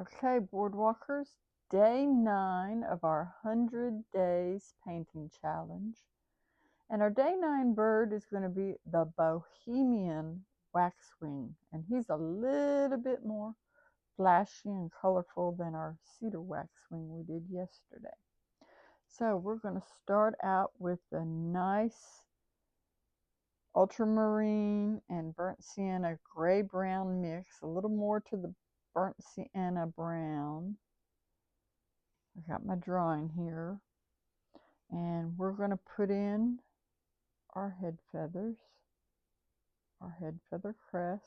Okay, Boardwalkers, day 9 of our 100 Days Painting Challenge. And our day 9 bird is going to be the Bohemian Waxwing. And he's a little bit more flashy and colorful than our cedar waxwing we did yesterday. So we're going to start out with a nice ultramarine and burnt sienna gray-brown mix, a little more to the burnt sienna brown. I got my drawing here, and we're going to put in our head feathers, our head feather crest,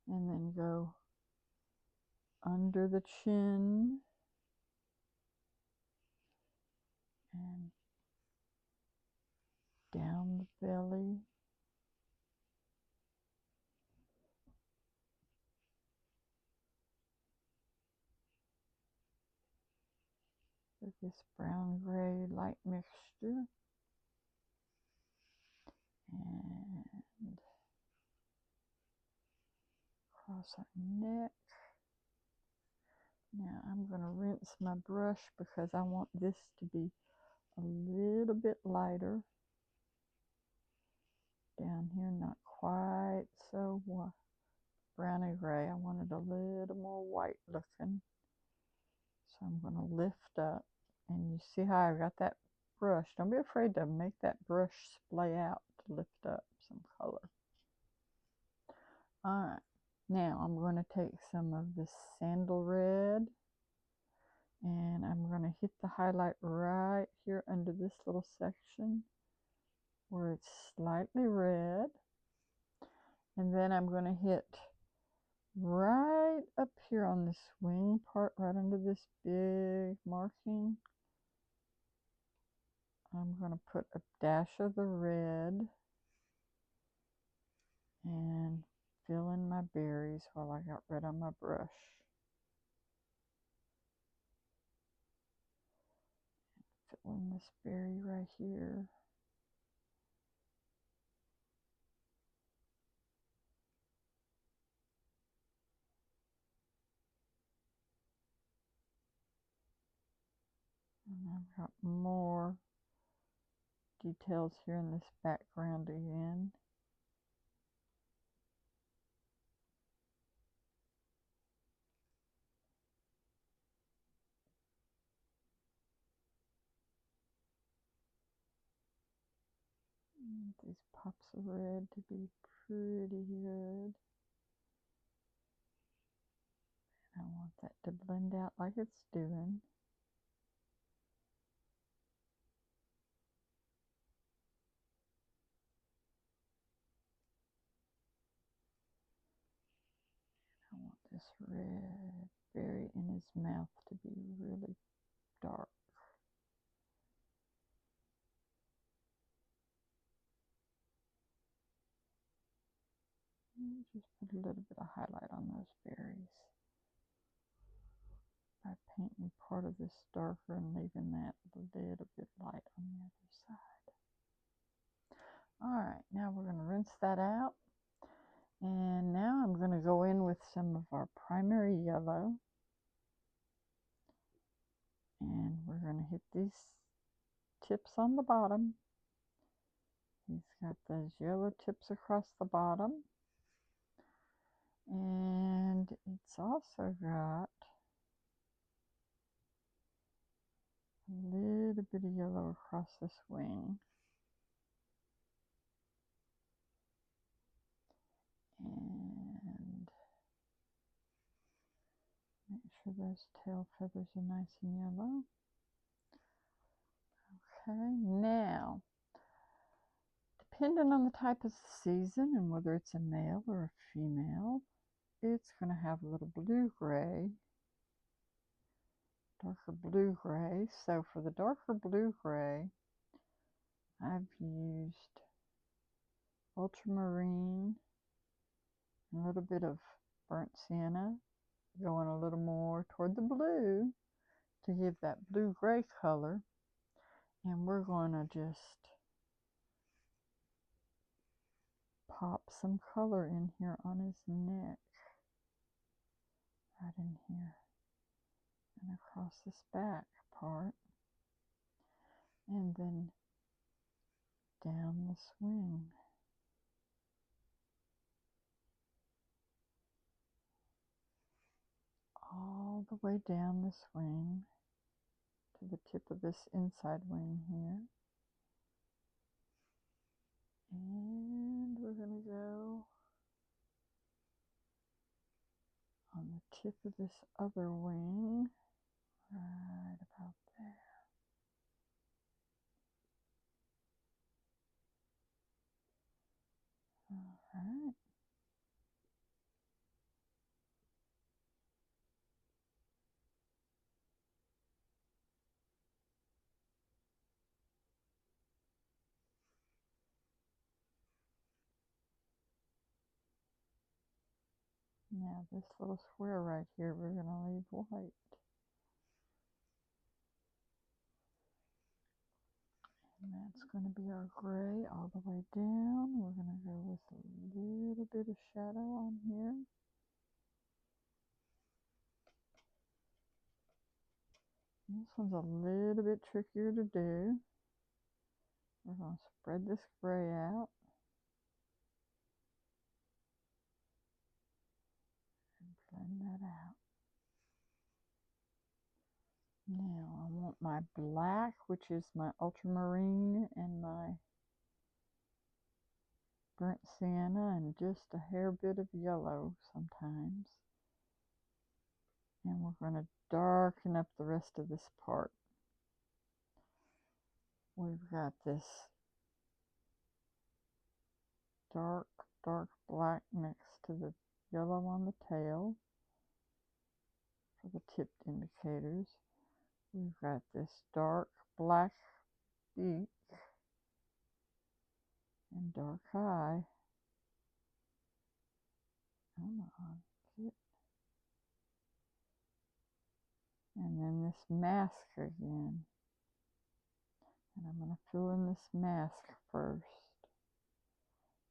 and then go under the chin and down the belly. With this brown gray light mixture, and across our neck. Now I'm going to rinse my brush because I want this to be a little bit lighter down here, not quite so browny gray. I want it a little more white looking. So I'm going to lift up, and you see how I got that brush. Don't be afraid to make that brush splay out to lift up some color. Alright, now I'm going to take some of this sandal red, and I'm going to hit the highlight right here under this little section where it's slightly red. And then I'm going to hit right up here on this wing part, right under this big marking. I'm going to put a dash of the red and fill in my berries while I got red on my brush. Fill in this berry right here. And I've got more details here in this background again. These pops of red to be pretty good. I want that to blend out like it's doing. I want this red berry in his mouth to be really dark. Just put a little bit of highlight on those berries by painting part of this darker and leaving that a little bit light on the other side. Alright, now we're going to rinse that out. And now I'm going to go in with some of our primary yellow. And we're going to hit these tips on the bottom. He's got those yellow tips across the bottom. And it's also got a little bit of yellow across this wing. And make sure those tail feathers are nice and yellow. Okay, now, depending on the type of season and whether it's a male or a female, it's going to have a little blue-gray, darker blue-gray. So for the darker blue-gray, I've used ultramarine, a little bit of burnt sienna, going a little more toward the blue to give that blue-gray color. And we're going to just pop some color in here on his neck. in here and across this back part, and then down the swing. All the way down the swing to the tip of this inside wing here. And we're going to go on the tip of this other wing, right about there. All right. Now this little square right here, we're going to leave white. And that's going to be our gray all the way down. We're going to go with a little bit of shadow on here. This one's a little bit trickier to do. We're going to spread this gray out. And blend that out. Now I want my black, which is my ultramarine, and my burnt sienna, and just a hair bit of yellow sometimes. And we're going to darken up the rest of this part. We've got this dark black next to the yellow on the tail for the tipped indicators. We've got this dark black beak and dark eye. Come on, get. And then this mask again. And I'm going to fill in this mask first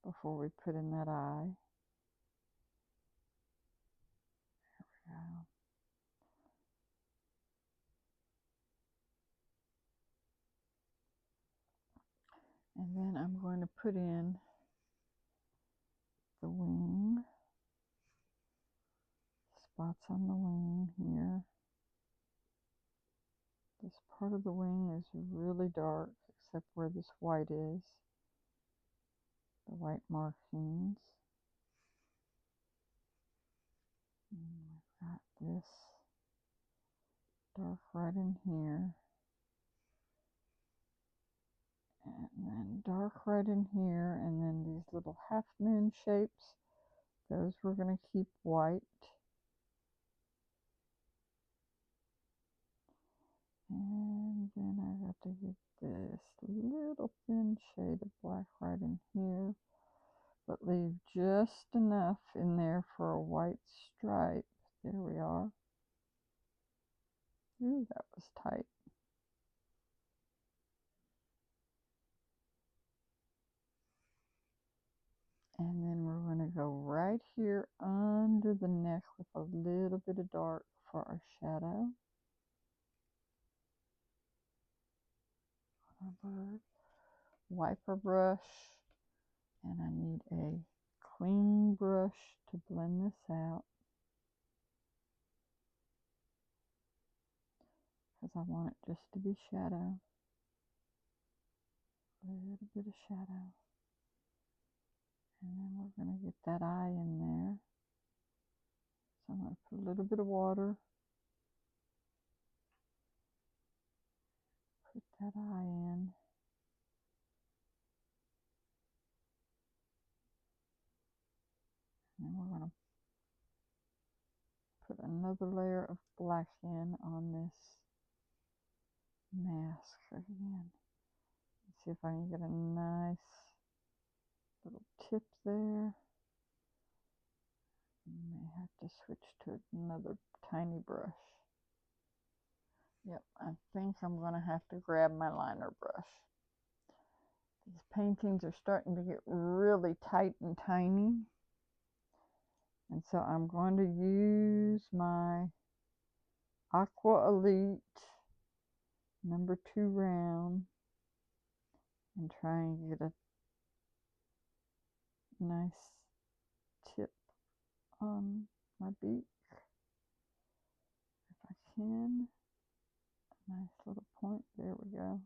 before we put in that eye. There we go. And then I'm going to put in the wing, spots on the wing here. This part of the wing is really dark, except where this white is, the white markings. And we've got this dark right in here. And then dark right in here, and then these little half moon shapes, those we're going to keep white. And then I got to get this little thin shade of black right in here, but leave just enough in there for a white stripe. There we are. Ooh, that was tight. And then we're going to go right here under the neck with a little bit of dark for our shadow. Our bird. Wipe our brush, and I need a clean brush to blend this out, because I want it just to be shadow. A little bit of shadow. And then we're going to get that eye in there. So I'm going to put a little bit of water. Put that eye in. And we're going to put another layer of black in on this mask again. Let's see if I can get a nice little tip there. May have to switch to another tiny brush. Yep, I think I'm going to have to grab my liner brush. These paintings are starting to get really tight and tiny. And so I'm going to use my Aqua Elite number 2 round and try and get a nice tip on my beak if I can. A nice little point. There we go.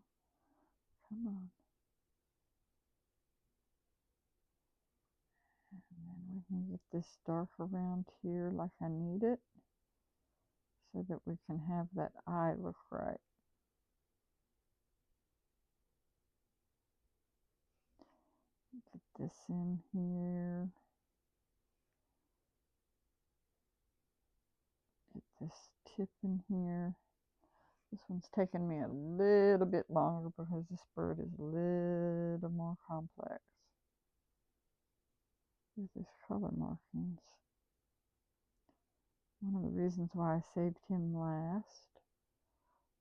Come on. And then we can get this dark around here like I need it so that we can have that eye look right. Get this in here. Get this tip in here. This one's taken me a little bit longer because this bird is a little more complex. Here's these color markings. One of the reasons why I saved him last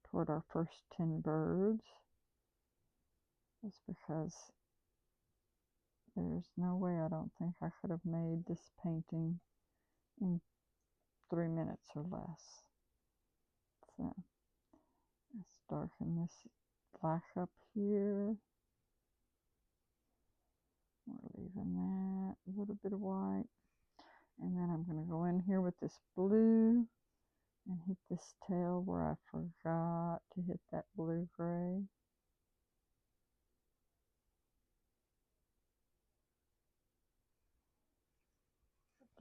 toward our first 10 birds is because there's no way I don't think I could have made this painting in 3 minutes or less. So let's darken this black up here. We're leaving that, a little bit of white. And then I'm going to go in here with this blue and hit this tail where I forgot to hit that blue-gray.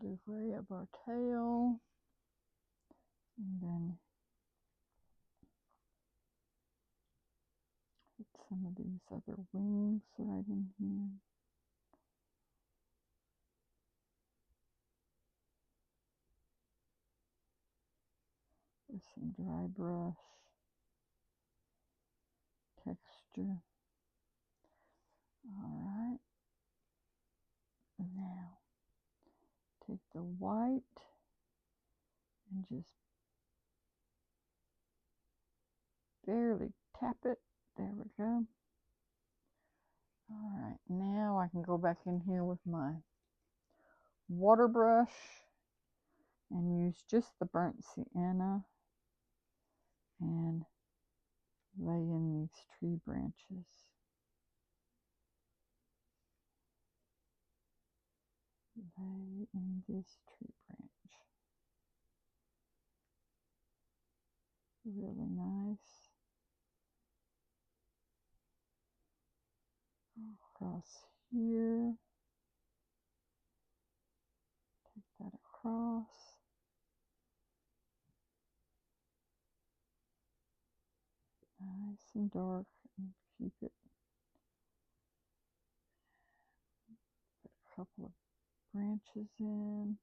Blue-gray of our tail. And then hit some of these other wings right in here. With some dry brush texture. Alright. Now, take the white and just barely tap it. There we go. Alright, now I can go back in here with my water brush and use just the burnt sienna and lay in these tree branches. Lay in this tree branch. Really nice. Across here. Take that across. Nice and dark, and keep it. Put a couple of branches in.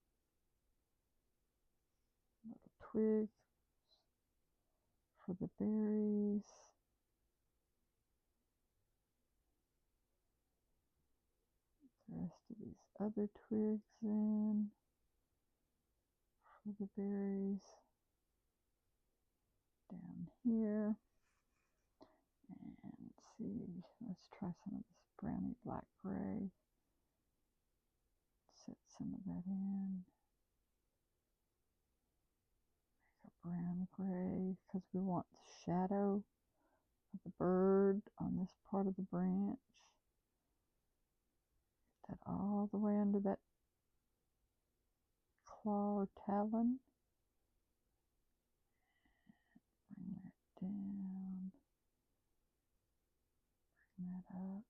Little twigs for the berries. The rest of these other twigs in for the berries. Down here. And let's see, let's try some of this browny black gray. Set some of that in. Make a brown gray because we want the shadow of the bird on this part of the branch. Get that all the way under that claw or talon. Bring that down. Bring that up.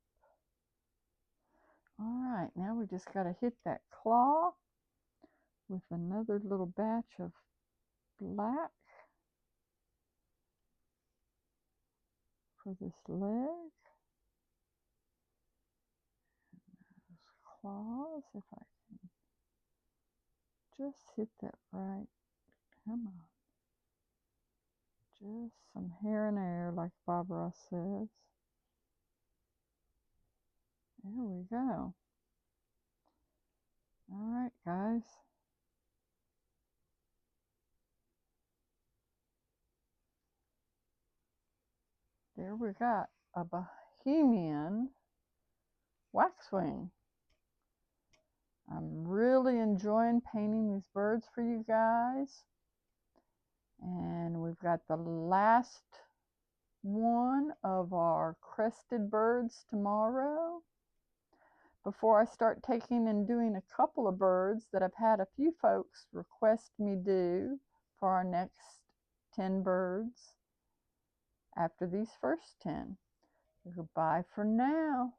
Alright, now we just got to hit that claw with another little batch of black for this leg. And those claws, if I can just hit that right. Come on. Just some hair and air, like Bob Ross says. There we go. Alright, guys. There we got a Bohemian Waxwing. I'm really enjoying painting these birds for you guys. And we've got the last one of our crested birds tomorrow. Before I start taking and doing a couple of birds that I've had a few folks request me do for our next 10 birds after these first 10. Goodbye for now.